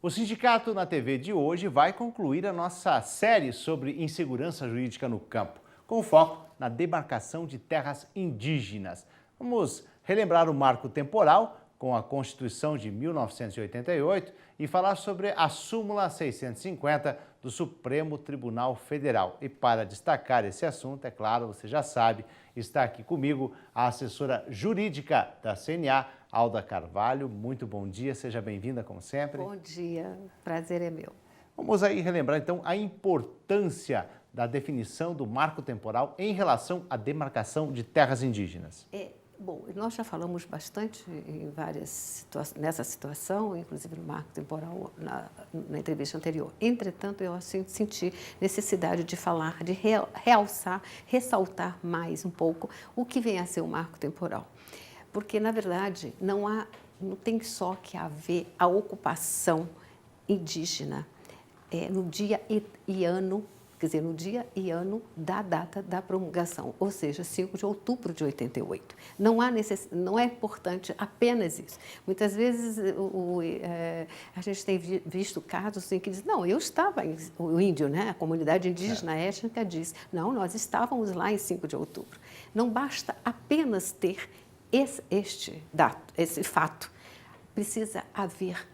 O Sindicato na TV de hoje vai concluir a nossa série sobre insegurança jurídica no campo, com foco na demarcação de terras indígenas. Vamos relembrar o marco temporal com a Constituição de 1988 e falar sobre a súmula 650 do Supremo Tribunal Federal. E para destacar esse assunto, é claro, você já sabe, está aqui comigo a assessora jurídica da CNA, Alda Carvalho. Muito bom dia, seja bem-vinda como sempre. Bom dia, prazer é meu. Vamos aí relembrar então a importância da definição do marco temporal em relação à demarcação de terras indígenas. Bom, nós já falamos bastante em nessa situação, inclusive no marco temporal, na entrevista anterior. Entretanto, eu senti necessidade de falar, de realçar, ressaltar mais um pouco o que vem a ser o marco temporal. Porque, na verdade, não tem só que haver a ocupação indígena no dia e ano, quer dizer, no dia e ano da data da promulgação, ou seja, 5 de outubro de 88. Não é importante apenas isso. Muitas vezes a gente tem visto casos em que diz, não, eu estava, o índio, né, a comunidade indígena étnica diz, não, nós estávamos lá em 5 de outubro. Não basta apenas ter esse fato, precisa haver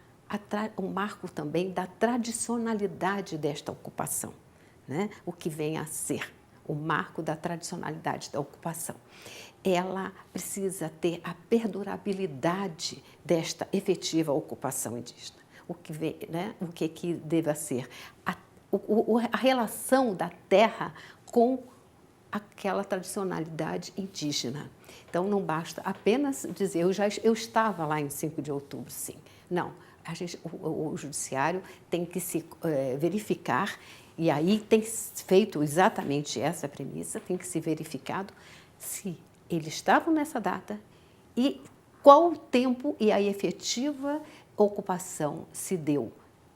um marco também da tradicionalidade desta ocupação. Né? O que vem a ser o marco da tradicionalidade da ocupação. Ela precisa ter a perdurabilidade desta efetiva ocupação indígena. O que deva ser a relação da terra com aquela tradicionalidade indígena. Então, não basta apenas dizer, eu estava lá em 5 de outubro, sim. Não, o judiciário tem que se verificar. E aí tem feito exatamente essa premissa, tem que ser verificado se eles estavam nessa data e qual o tempo e a efetiva ocupação se deu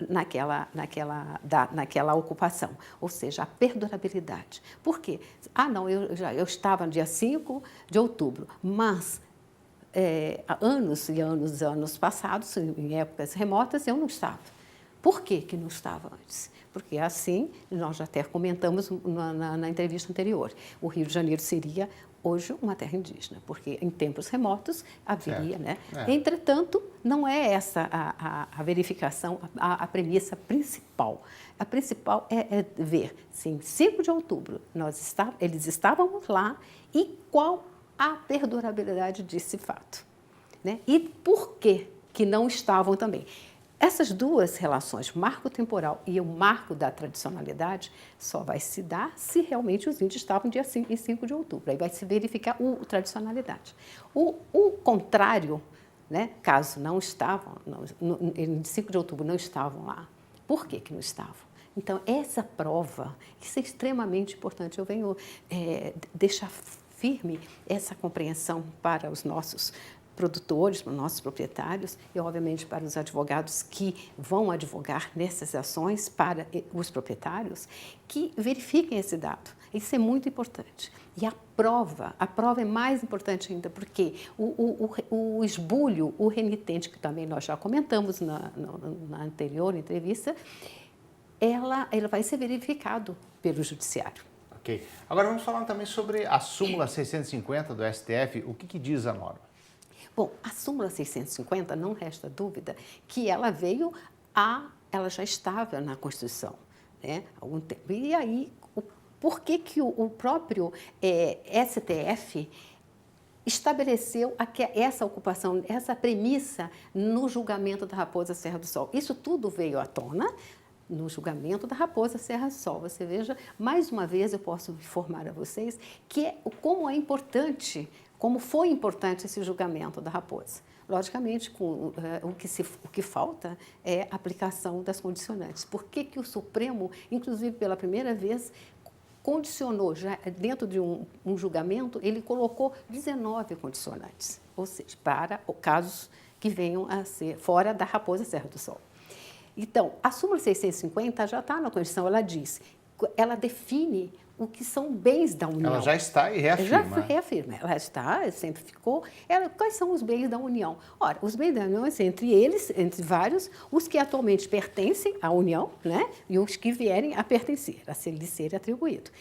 naquela ocupação, ou seja, a perdurabilidade. Por quê? Não, eu estava no dia 5 de outubro, mas anos e anos passados, em épocas remotas, eu não estava. Por que não estava antes? Porque assim, nós já até comentamos na entrevista anterior, o Rio de Janeiro seria hoje uma terra indígena, porque em tempos remotos haveria, né? Entretanto, não é essa a verificação, a premissa principal. A principal é ver se em 5 de outubro eles estavam lá e qual a perdurabilidade desse fato. Né? E por que não estavam também? Essas duas relações, marco temporal e o marco da tradicionalidade, só vai se dar se realmente os índios estavam em 5 de outubro. Aí vai se verificar a tradicionalidade. O contrário, né, caso não estavam, em 5 de outubro não estavam lá, por que não estavam? Então, essa prova, isso é extremamente importante. Eu venho deixar firme essa compreensão para os nossos produtores, para os nossos proprietários e, obviamente, para os advogados que vão advogar nessas ações para os proprietários, que verifiquem esse dado. Isso é muito importante. E a prova é mais importante ainda, porque o esbulho, o remitente, que também nós já comentamos na anterior entrevista, ela vai ser verificado pelo judiciário. Ok. Agora vamos falar também sobre a súmula 650 do STF. O que diz a norma? Bom, a súmula 650, não resta dúvida que ela já estava na Constituição, né, há algum tempo. E aí, por que o próprio STF estabeleceu essa ocupação, essa premissa no julgamento da Raposa Serra do Sol? Isso tudo veio à tona no julgamento da Raposa Serra do Sol. Você veja, mais uma vez eu posso informar a vocês como foi importante esse julgamento da Raposa. Logicamente, o que falta é a aplicação das condicionantes. Por que o Supremo, inclusive pela primeira vez, condicionou, já dentro de um julgamento, ele colocou 19 condicionantes, ou seja, para casos que venham a ser fora da Raposa Serra do Sol. Então, a súmula 650 já está na Constituição, ela define o que são bens da União. Ela já está e reafirma. Já reafirma. Ela está, sempre ficou. Quais são os bens da União? Ora, os bens da União, entre eles, entre vários, os que atualmente pertencem à União, né? E os que vierem a pertencer, a lhe ser atribuído.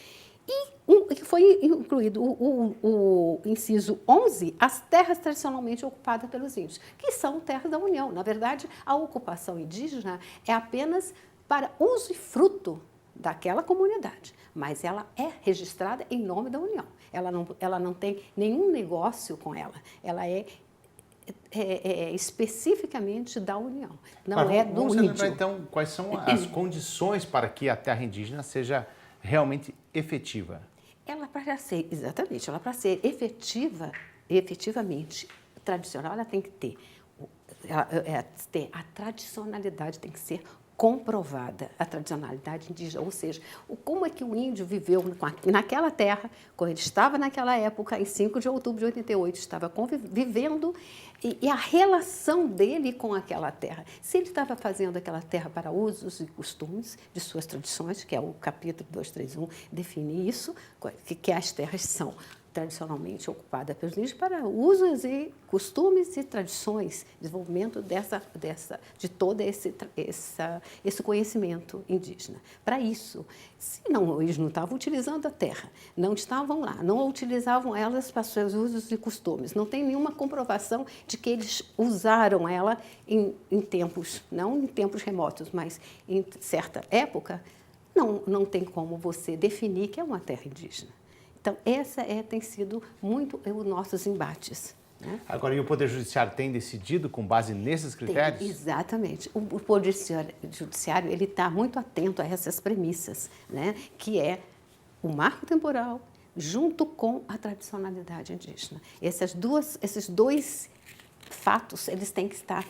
E foi incluído o inciso 11, as terras tradicionalmente ocupadas pelos índios, que são terras da União. Na verdade, a ocupação indígena é apenas para uso e fruto daquela comunidade, mas ela é registrada em nome da União. Ela não tem nenhum negócio com ela. Ela é especificamente da União, não é do vamos índio. lembrar, então, quais são as condições para que a terra indígena seja realmente efetiva? Ela para ser, exatamente, ela para ser efetivamente tradicional, ela tem que ter, a tradicionalidade tem que ser comprovada, a tradicionalidade indígena, ou seja, como é que o índio viveu naquela terra, quando ele estava naquela época, em 5 de outubro de 88, estava vivendo, e a relação dele com aquela terra. Se ele estava fazendo aquela terra para usos e costumes de suas tradições, que é o capítulo 231, define isso, que as terras são tradicionalmente ocupada pelos índios para usos e costumes e tradições, desenvolvimento de todo esse conhecimento indígena. Para isso, se não, eles não estavam utilizando a terra, não estavam lá, não utilizavam elas para seus usos e costumes, não tem nenhuma comprovação de que eles usaram ela em tempos, não em tempos remotos, mas em certa época, não tem como você definir que é uma terra indígena. Então, tem sido muito os nossos embates. Né? Agora, e o Poder Judiciário tem decidido com base nesses critérios? Exatamente. O Poder Judiciário ele está muito atento a essas premissas, né? Que é o marco temporal junto com a tradicionalidade indígena. Esses dois fatos eles têm que estar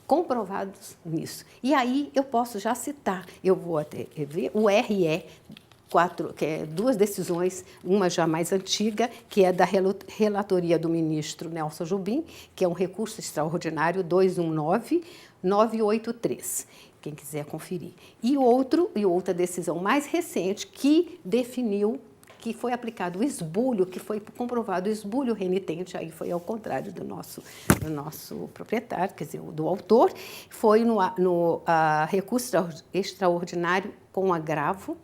comprovados nisso. E aí eu posso já citar, eu vou até ver o RE, que é 2 decisões, uma já mais antiga, que é da relatoria do ministro Nelson Jobim, que é um recurso extraordinário 219-983, quem quiser conferir. E outra decisão mais recente que definiu que foi aplicado o esbulho, que foi comprovado o esbulho renitente, aí foi ao contrário do nosso proprietário, quer dizer, do autor, foi no recurso extraordinário com agravo,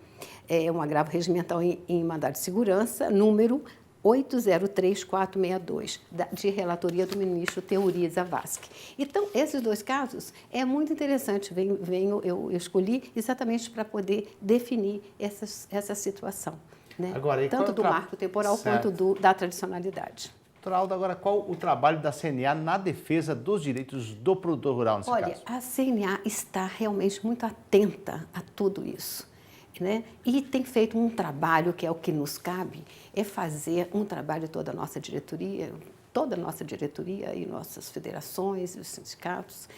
um agravo regimental em mandado de segurança, número 803462, de relatoria do ministro Teori Zavascki. Então, esses 2 casos é muito interessante, eu escolhi exatamente para poder definir essa situação, né? Agora, tanto do marco temporal quanto da tradicionalidade. Doutora Alda, agora qual o trabalho da CNA na defesa dos direitos do produtor rural nesse caso? Olha, a CNA está realmente muito atenta a tudo isso. Né? E tem feito um trabalho que é o que nos cabe, é fazer um trabalho toda a nossa diretoria e nossas federações e os sindicatos,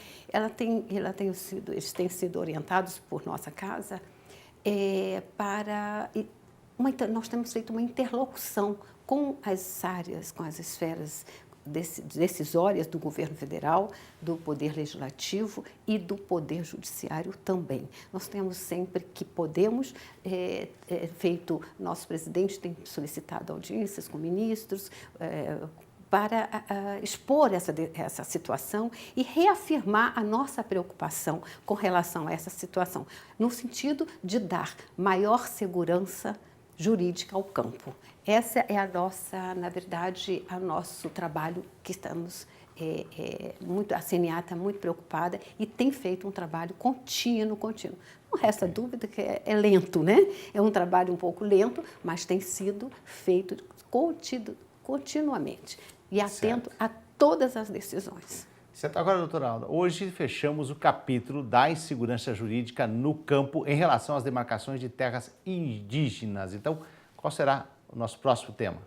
eles têm sido orientados por nossa casa nós temos feito uma interlocução com as áreas, com as esferas decisórias do governo federal, do poder legislativo e do poder judiciário também. Nós temos sempre que podemos nosso presidente tem solicitado audiências com ministros para expor essa situação e reafirmar a nossa preocupação com relação a essa situação, no sentido de dar maior segurança jurídica ao campo. Essa é na verdade, o nosso trabalho que estamos a CNA está muito preocupada e tem feito um trabalho contínuo. Não resta dúvida que é lento, né? É um trabalho um pouco lento, mas tem sido feito continuamente e atento a todas as decisões. Certo. Agora, doutora Alda, hoje fechamos o capítulo da insegurança jurídica no campo em relação às demarcações de terras indígenas. Então, qual será o nosso próximo tema?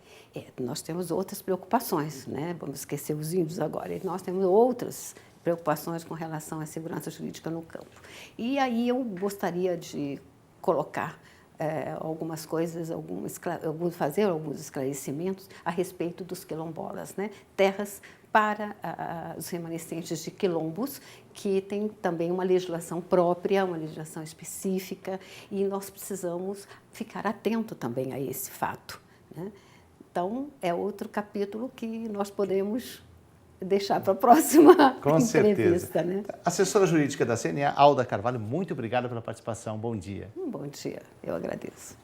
Nós temos outras preocupações, né? Vamos esquecer os índios agora. Nós temos outras preocupações com relação à segurança jurídica no campo. E aí eu gostaria de colocar algumas coisas, fazer alguns esclarecimentos a respeito dos quilombolas, né? Terras para os remanescentes de quilombos, que tem também uma legislação própria, uma legislação específica, e nós precisamos ficar atento também a esse fato, né? Então, é outro capítulo que nós podemos deixar para a próxima entrevista. Né? Assessora jurídica da CNA, Alda Carvalho, muito obrigada pela participação. Bom dia. Um bom dia, eu agradeço.